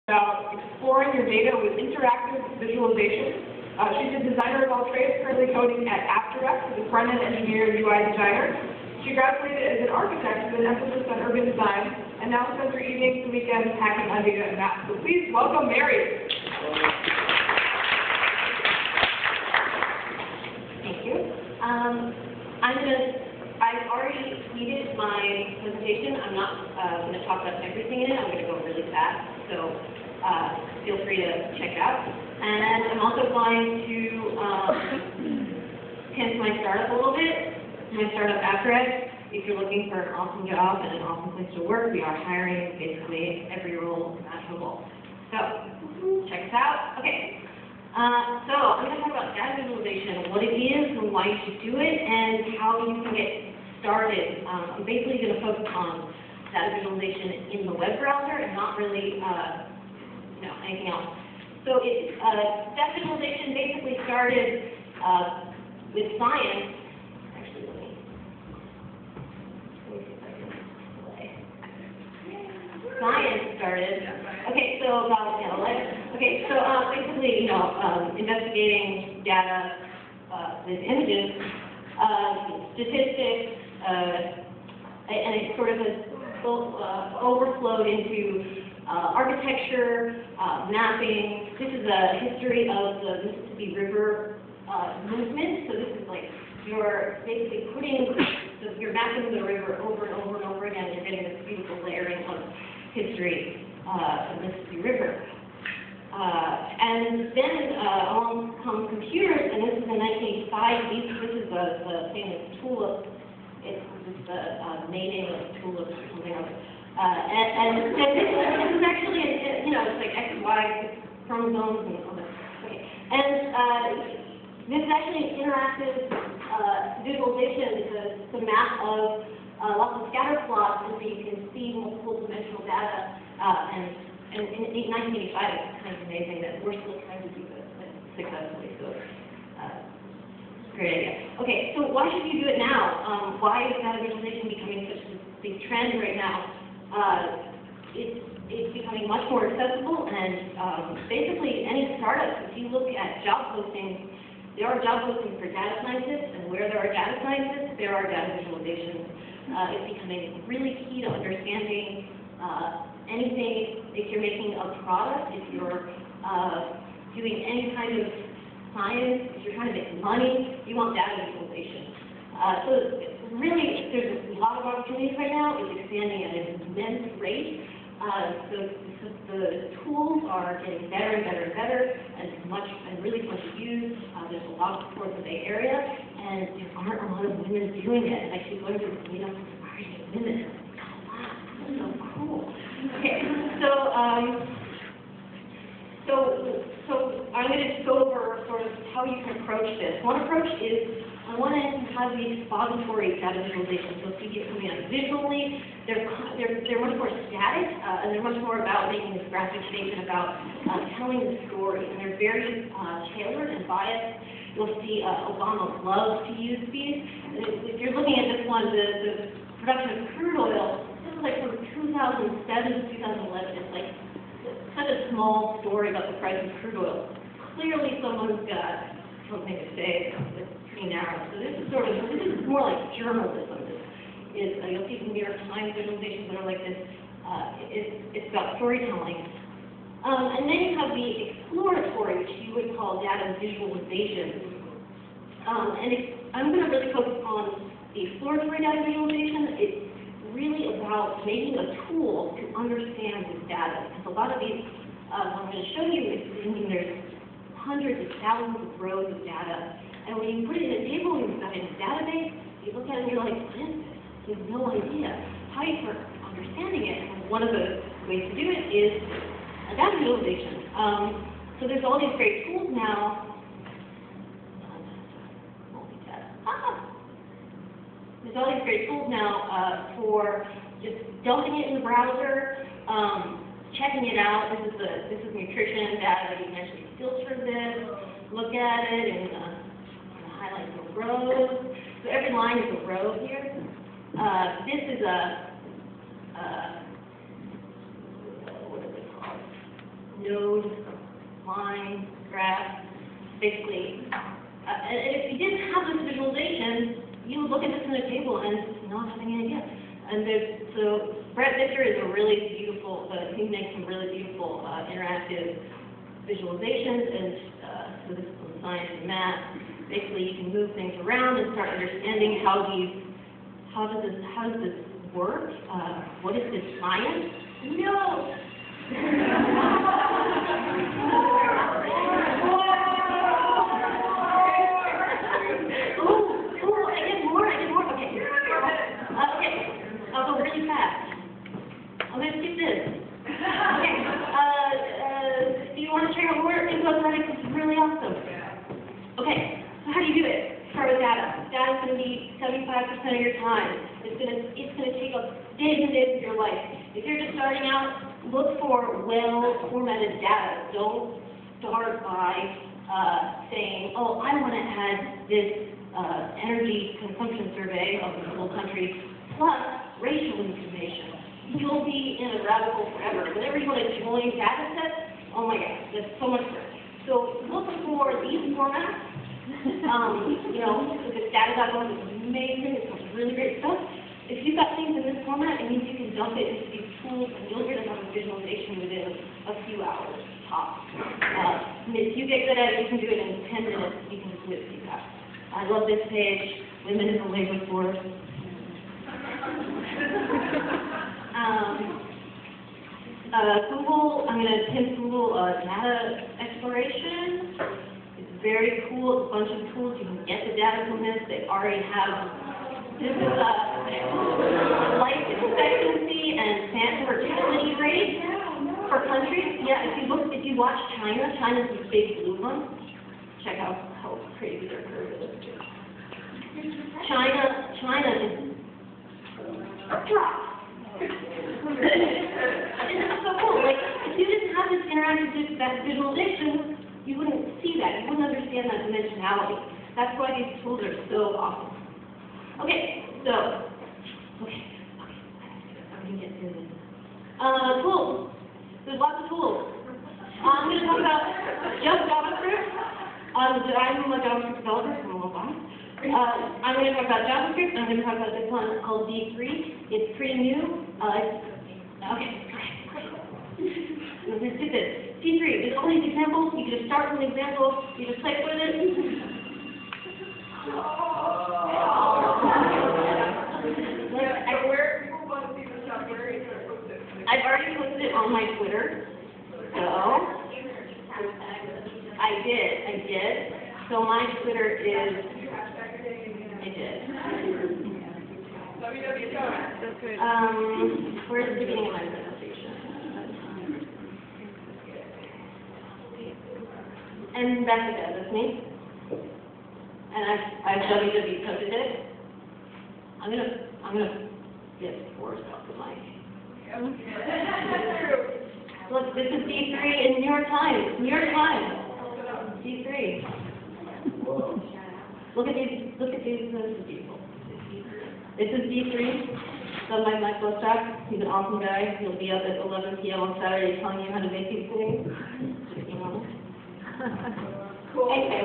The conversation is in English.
About exploring your data with interactive visualization. She's a designer of all trades, currently coding at AppDirect as a front-end engineer and UI designer. She graduated as an architect with an emphasis on urban design, and now spends her evenings and weekends hacking on data and math. So please welcome Mary. Thank you. I've already completed my presentation. I'm not going to talk about everything in it. I'm going to go really fast, so feel free to check it out. And I'm also going to hint my startup a little bit. My startup, AppDirect. If you're looking for an awesome job and an awesome place to work, we are hiring basically every role imaginable. So check us out. Okay. So I'm going to talk about data visualization, what it is and why you should do it, and how you can get started. I'm basically going to focus on data visualization in the web browser and not really anything else. So data visualization basically started with science. Actually, let me see if I can play. Science started. Okay, so about basically, investigating data with images, statistics, and it sort of has overflowed into architecture, mapping. This is a history of the Mississippi River movement. So this is like you're basically you're mapping the river over and over and over again. You're getting this beautiful layering of history of the Mississippi River. And then along come computers, and this is in 1985. This is the famous tulip. It's the mating of tulips or something else. And this is actually, it's like X, Y chromosomes and all that. Okay. And this is actually an interactive visualization. It's a map of lots of scatter plots, and so you can see multiple dimensional data. And in 1985, it's kind of amazing that we're still trying to do this successfully. So, great idea. Okay, so why should you do it now? Why is data visualization becoming such a big trend right now? It's becoming much more accessible, and basically any startup, if you look at job postings, there are job postings for data scientists, and where there are data scientists, there are data visualizations. It's becoming really key to understanding anything. If you're making a product, if you're doing any kind of science, if you're trying to make money, you want data visualization. So really, there's a lot of opportunities right now. It's expanding at an immense rate. So the tools are getting better and better and better, and really fun to use. There's a lot of support in the Bay Area, and there aren't a lot of women doing it. And I keep going to the meetup, why are you women? Oh wow, this is so cool. Okay, so I'm going to just go over sort of how you can approach this. One approach is, on one end, you have the expository data visualization. So see it coming out visually. They're much more static, and they're much more about making this graphic statement about telling the story. And they're very tailored and biased. You'll see Obama loves to use these. If you're looking at this one, the production of crude oil, this is like from 2007 to 2011. It's like such a small story about the price of crude oil. Clearly, someone's got something to say. It's pretty narrow. So this is more like journalism. You'll see some New York Times visualizations that are like this. It's about storytelling. And then you have the exploratory, which you would call data visualization. I'm going to really focus on the exploratory data visualization. It's really about making a tool to understand this data. Because a lot of these, I'm going to show you, there's hundreds of thousands of rows of data. And when you put it in a table, you put it in a database, you look at it and you're like, what is this? You have no idea how you start understanding it. And one of the ways to do it is a data visualization. So there's all these great tools now. There's all these great tools now for just dumping it in the browser, checking it out. This is nutrition data. You can actually filter this, look at it, and highlight the rows. So every line is a row here. This is a what is it called? node, line, graph, basically. And if you didn't have this visualization, you would look at this in a table and not have any idea. And so Brett Victor is a really beautiful, he makes some really beautiful interactive visualizations, and so this is from science and math. Basically, you can move things around and start understanding how does this work? What is this science? No! I'll go really fast. I'm going to skip this. Okay. Do you want to check out more infographics? It's really awesome. Okay. So how do you do it? Start with data. Data is going to be 75% of your time. It's going to take up days and days of your life. If you're just starting out, look for well-formatted data. Don't start by saying, oh, I want to add this energy consumption survey of the whole country plus racial information. You'll be in a rabbit hole forever. Whenever you want to join data sets, oh my gosh, that's so much work. So look for these formats. You know, if it's data.org, it's amazing, it's really great stuff. If you've got things in this format, it means you can dump it into these tools and you'll get to have a visualization within a few hours, tops. And if you get good at it, you can do it in 10 minutes. You can just whip these out. I love this page, women in the labor force. Google, I'm going to pin Google data exploration. It's very cool. It's a bunch of tools. You can get the data from this. They already have, this is life expectancy and fertility rate for countries. Yeah, if you watch China, China's this big blue one. Check out how crazy their curve is. China is drop. It's so cool. Like, if you didn't have this interactive visualization, you wouldn't see that. You wouldn't understand that dimensionality. That's why these tools are so awesome. Okay, so, I'm going to get through this. Tools. There's lots of tools. I'm going to talk about just JavaScript. I'm a JavaScript developer for a little while. I'm going to talk about JavaScript. I'm going to talk about this one called D3. It's pretty new. Okay. Let's do this. D3. There's all these examples. You can just start with an example. You just play with it. I've already posted it on my Twitter. So I did. So my Twitter is. I did. Where's the beginning of my presentation? And Becica, that's me. And I've www posted it. I'm gonna get forced off the mic. Look, this is D3 in New York Times. New York Times. D3. Look at these. This is beautiful. This is D3. Done by Mike Bostock. He's an awesome guy. He'll be up at 11 p.m. on Saturday telling you how to make these things. Cool. Okay.